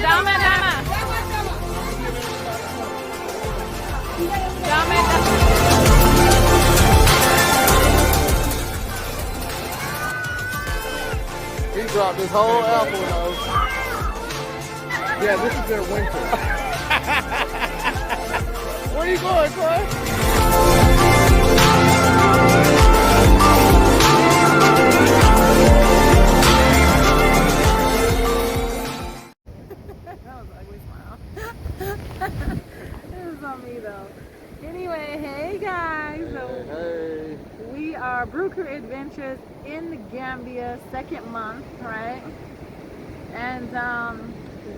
Dame, dame. Dame, He dropped his whole apple though. Yeah, this is their winter. Where you going, Clay? That was an ugly smile. It was on me though. Anyway, hey guys. Hey. We are Brew Crew Adventures in the Gambia, second month, right? And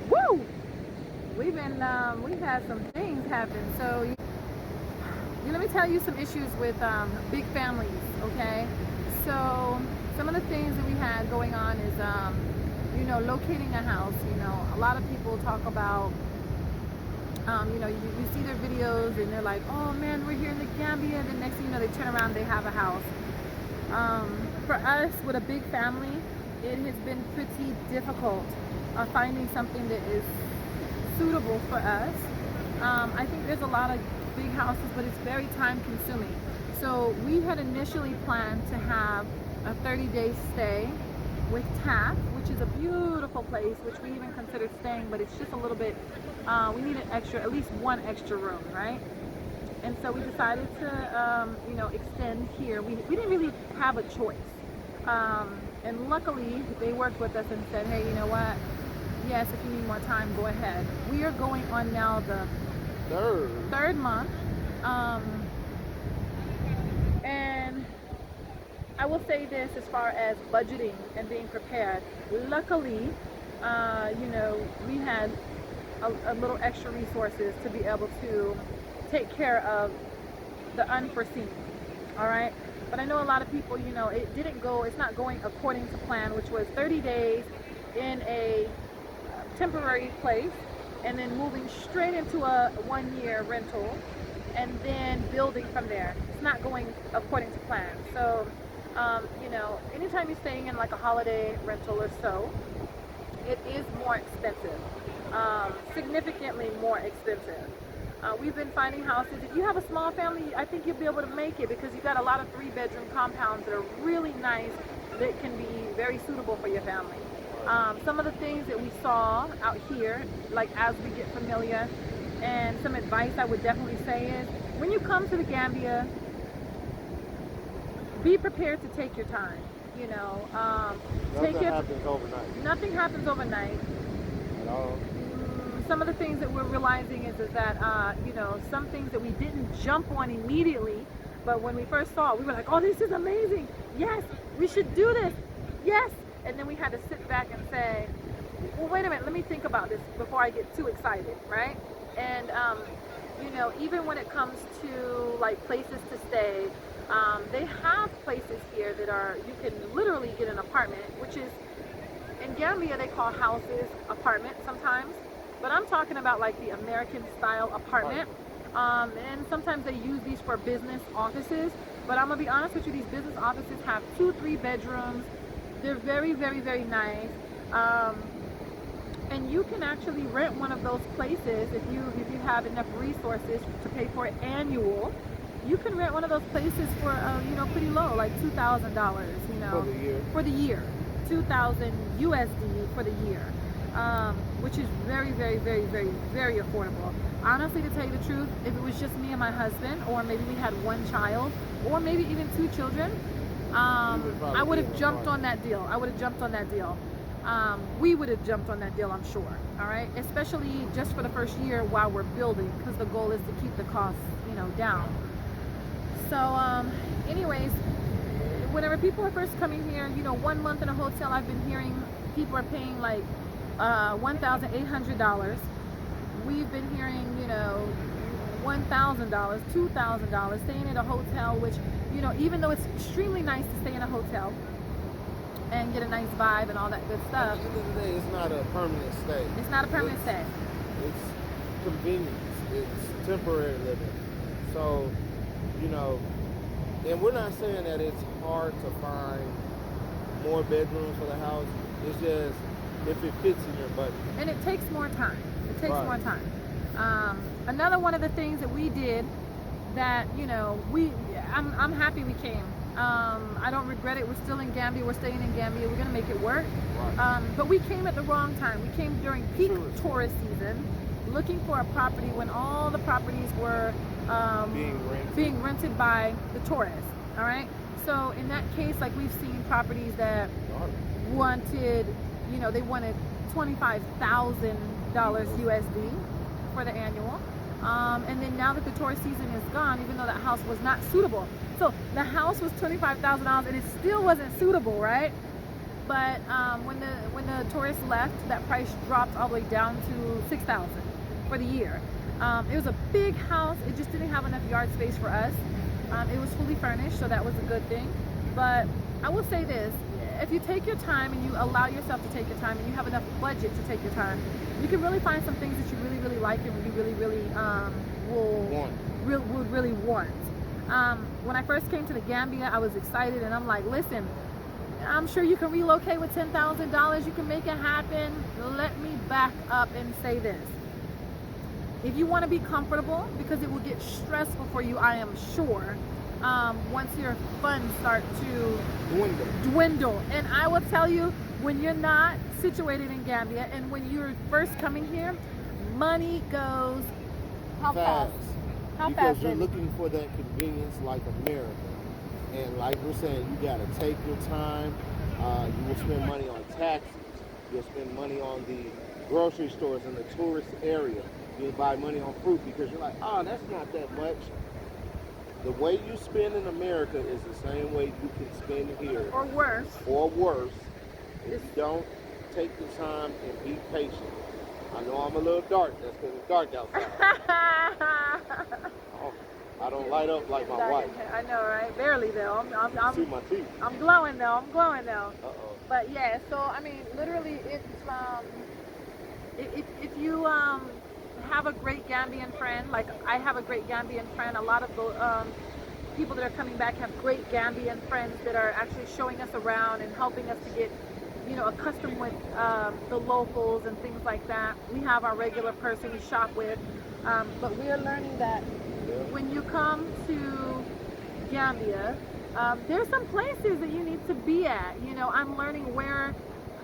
woo! We've had some things happen. So let me tell you some issues with big families, okay? So some of the things that we had going on is locating a house. A lot of people talk about you see their videos and they're like, oh man, we're here in the Gambia, and the next thing you know, they turn around, they have a house. For us with a big family, it has been pretty difficult finding something that is suitable for us. I think there's a lot of big houses, but it's very time consuming. So we had initially planned to have a 30-day stay with TAF, which is a beautiful place, which we even considered staying, but it's just a little bit, we needed at least one extra room, right? And so we decided to, extend here. We didn't really have a choice. And luckily, they worked with us and said, hey, you know what? Yes, if you need more time, go ahead. We are going on now the third month. And I will say this as far as budgeting and being prepared. Luckily, we had a little extra resources to be able to take care of the unforeseen, all right? But I know a lot of people, it's not going according to plan, which was 30 days in a temporary place and then moving straight into a 1-year rental and then building from there. It's not going according to plan. So, anytime you're staying in like a holiday rental or so, it is more expensive, significantly more expensive. We've been finding houses. If you have a small family, I think you'll be able to make it because you've got a lot of 3-bedroom compounds that are really nice that can be very suitable for your family. Some of the things that we saw out here, like as we get familiar, and some advice I would definitely say is, when you come to the Gambia, be prepared to take your time. Nothing happens overnight. Nothing happens overnight. At all. Some of the things that we're realizing is that, some things that we didn't jump on immediately, but when we first saw it, we were like, oh, this is amazing. Yes, we should do this. Yes. And then we had to sit back and say, well, wait a minute, let me think about this before I get too excited, right? And, even when it comes to like places to stay, they have places here that you can literally get an apartment, which is, in Gambia, they call houses apartment sometimes. But I'm talking about like the American style apartment. And sometimes they use these for business offices. But I'm gonna be honest with you, these business offices have 2-3 bedrooms. They're very, very, very nice. And you can actually rent one of those places if you have enough resources to pay for it annual. You can rent one of those places for pretty low, like $2,000. For the year, 2,000 USD for the year. Which is very, very, very, very, very affordable. Honestly, to tell you the truth, if it was just me and my husband, or maybe we had 1 child, or maybe even 2 children, I would have jumped on that deal. We would have jumped on that deal, I'm sure. All right, especially just for the first year while we're building, because the goal is to keep the costs, down. So, anyways, whenever people are first coming here, 1 month in a hotel, I've been hearing people are paying like $1,800. We've been hearing, $1,000, $2,000, staying in a hotel, which, even though it's extremely nice to stay in a hotel and get a nice vibe and all that good stuff. At the end of the day, it's not a permanent stay. It's not a permanent stay. It's convenience. It's temporary living. So, and we're not saying that it's hard to find more bedrooms for the house. It's just if it fits in your budget. And it takes more time. It takes Right. more time. Another one of the things that we did that, you know, I'm happy we came. I don't regret it. We're still in Gambia. We're staying in Gambia. We're going to make it work. Right. But we came at the wrong time. We came during peak tourist season, looking for a property when all the properties were being rented by the tourists. All right. So in that case, like we've seen properties that wanted, you know, they wanted $25,000 USD for the annual. And then now that the tourist season is gone, even though that house was not suitable. So the house was $25,000 and it still wasn't suitable, right? But when the tourists left, that price dropped all the way down to $6,000 for the year. It was a big house. It just didn't have enough yard space for us. It was fully furnished, so that was a good thing. But I will say this, if you take your time and you allow yourself to take your time and you have enough budget to take your time, you can really find some things that you really, really like and you really, really would really want. When I first came to the Gambia, I was excited and I'm like, listen, I'm sure you can relocate with $10,000. You can make it happen. Let me back up and say this. If you want to be comfortable, because it will get stressful for you, I am sure, once your funds start to dwindle. And I will tell you, when you're not situated in Gambia and when you're first coming here, money goes how fast? How because fast? You're looking for that convenience like America. And like we're saying, you got to take your time. You will spend money on taxis. You'll spend money on the grocery stores in the tourist area. You'll buy money on fruit because you're like, oh, that's not that much. The way you spend in America is the same way you can spend here. Or worse. Or worse. If you don't take the time and be patient. I know I'm a little dark. That's because it's dark outside. I don't light up like my wife. I know, right? Barely though. I'm see my teeth. I'm glowing though. I'm glowing though. Uh-oh. But yeah, so I mean, literally, it's if you have a great Gambian friend, like I have a great Gambian friend. A lot of the people that are coming back have great Gambian friends that are actually showing us around and helping us to get, you know, accustomed with the locals and things like that. We have our regular person we shop with, but we are learning that when you come to Gambia, there's some places that you need to be at. You know, I'm learning where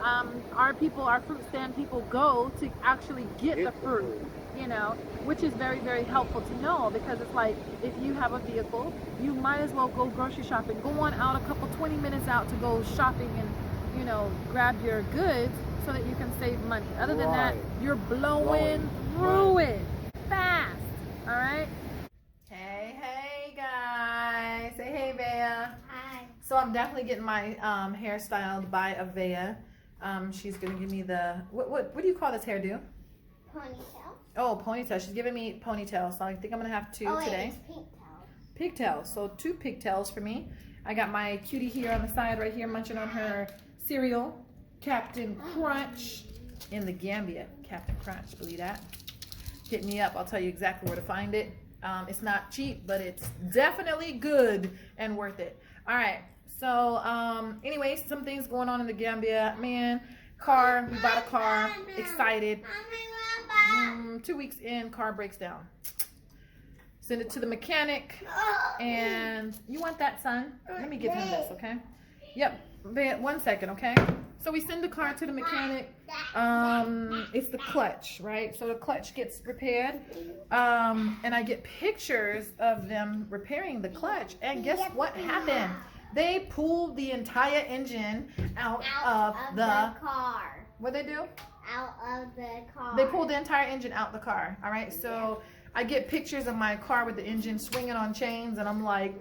our fruit stand people go to actually get the fruit. You know, which is very, very helpful to know, because it's like, if you have a vehicle, you might as well go grocery shopping. Go on out 20 minutes out to go shopping and, you know, grab your goods so that you can save money. Other than that, you're blowing through it fast. All right. Hey guys. Say hey, Bea. Hi. So I'm definitely getting my hair styled by Avea. She's gonna give me the what do you call this hairdo? Ponytail. Oh, ponytail. She's giving me ponytail, so I think I'm gonna have two today. It's pigtails. Pigtails. So 2 pigtails for me. I got my cutie here on the side right here munching on her cereal. Captain Crunch in the Gambia. Captain Crunch, believe that. Hit me up. I'll tell you exactly where to find it. It's not cheap, but it's definitely good and worth it. All right. So, anyways, some things going on in the Gambia. Man, we bought a car. Excited. 2 weeks in, car breaks down. Send it to the mechanic. And you want that, son? Let me give him this, okay? Yep. 1 second, okay? So we send the car to the mechanic. It's the clutch, right? So the clutch gets repaired. And I get pictures of them repairing the clutch. And guess what happened? They pulled the entire engine out of the car. What'd they do? Out of the car. They pulled the entire engine out the car. All right. So I get pictures of my car with the engine swinging on chains, and I'm like,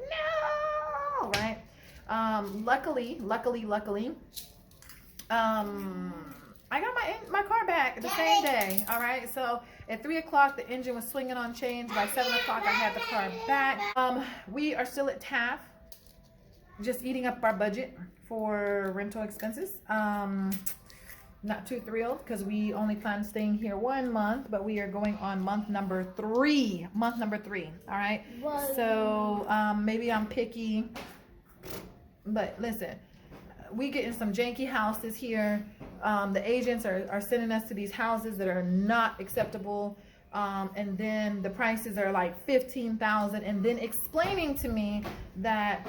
no, right? Luckily, I got my car back the same day. All right. So at 3 o'clock, the engine was swinging on chains. By 7 o'clock, I had the car back. We are still at TAF, just eating up our budget for rental expenses. Not too thrilled because we only plan staying here 1 month, but we are going on month number 3. All right. So maybe I'm picky, but listen, we get in some janky houses here. the agents are sending us to these houses that are not acceptable. And then the prices are like $15,000, and then explaining to me that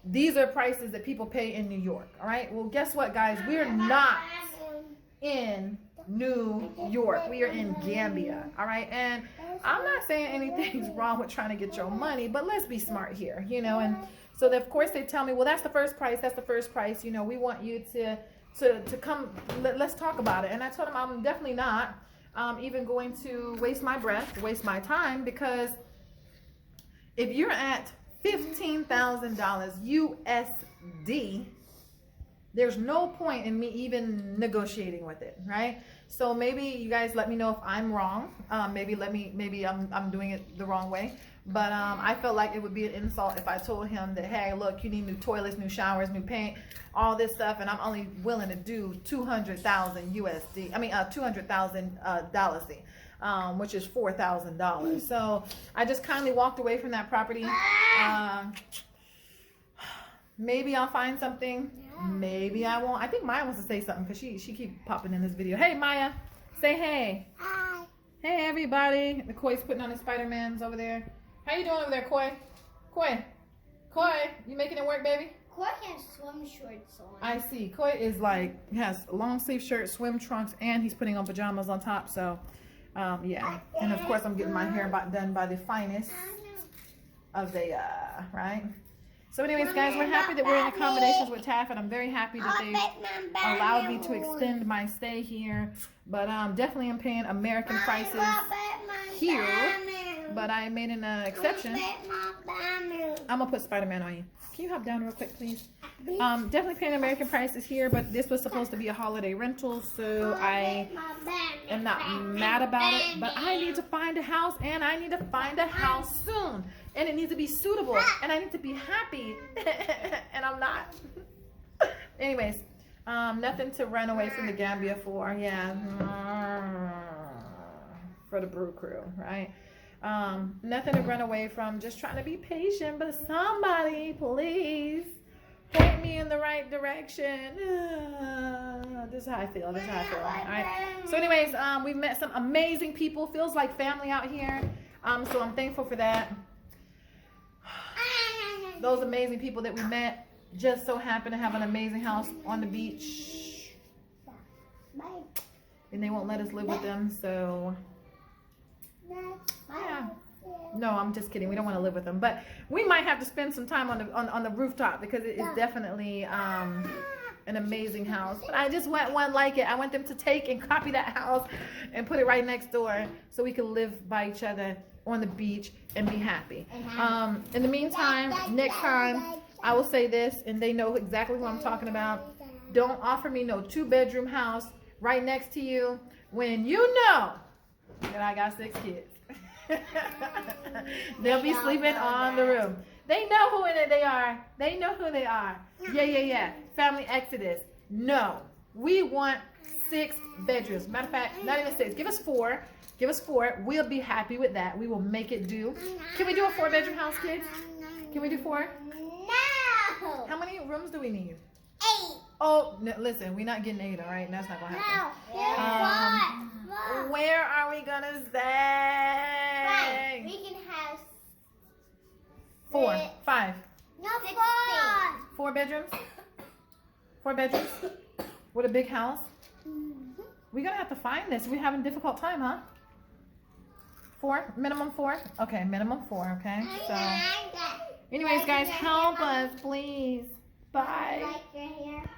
these are prices that people pay in New York. All right. Well, guess what, guys? We're not in New York. We are in Gambia. All right. And I'm not saying anything's wrong with trying to get your money, but let's be smart here, you know. And so of course they tell me, well, that's the first price. That's the first price. You know, we want you to come. Let's talk about it. And I told them I'm definitely not even going to waste my breath, waste my time, because if you're at $15,000 USD, there's no point in me even negotiating with it, right? So maybe you guys let me know if I'm wrong. Maybe I'm doing it the wrong way. But I felt like it would be an insult if I told him that, hey, look, you need new toilets, new showers, new paint, all this stuff, and I'm only willing to do 200,000 USD. I mean, $200,000, which is $4,000. So I just kindly walked away from that property. Maybe I'll find something. Maybe I won't. I think Maya wants to say something because she keeps popping in this video. Hey, Maya, say hey. Hi. Hey, everybody. The Koi's putting on his Spider-Mans over there. How you doing over there, Koi? Koi, you making it work, baby? Koi has swim shorts on. I see. Koi is like, has a long sleeve shirt, swim trunks, and he's putting on pajamas on top. So, yeah. And of course, I'm getting my hair done by the finest of the, right? So anyways, guys, we're happy that we're in accommodations with TAF, and I'm very happy that they allowed me to extend my stay here. But definitely am paying American prices here. But I made an exception. I'm going to put Spider-Man on you. Can you hop down real quick, please? Definitely paying American prices here, but this was supposed to be a holiday rental, so I am not mad about it. But I need to find a house, and I need to find a house soon. And it needs to be suitable, and I need to be happy, and I'm not. Anyways, nothing to run away from the Gambia for, yeah. For the Brew Crew, right? Nothing to run away from, just trying to be patient, but somebody please point me in the right direction. This is how I feel, all right? So anyways, we've met some amazing people, feels like family out here, so I'm thankful for that. Those amazing people that we met just so happen to have an amazing house on the beach, and they won't let us live with them, so yeah. No, I'm just kidding. We don't want to live with them, but we might have to spend some time on the rooftop, because it is definitely an amazing house. But I just want one like it. I want them to take and copy that house and put it right next door, so we can live by each other on the beach and be happy. In the meantime, next time I will say this, and they know exactly what I'm talking about. Don't offer me no 2-bedroom house right next to you when you know that I got 6 kids. They'll be sleeping on the roof. They know who they are. They know who they are. Yeah. Family Exodus. No. We want 6 bedrooms. Matter of fact, not even 6. Give us 4. Give us 4. We'll be happy with that. We will make it do. Can we do a 4-bedroom house, kids? Can we do 4? No. How many rooms do we need? 8. Oh, no, listen, we're not getting 8, all right? That's not going to happen. No. Where are we going to stay? 5. We can have 4, 5. No, 4. 4 bedrooms? 4 bedrooms? With a big house? We're going to have to find this. We're having a difficult time, huh? 4? Minimum 4? Okay, minimum 4, okay? So, anyways, guys, help us, please. Bye. Like your hair.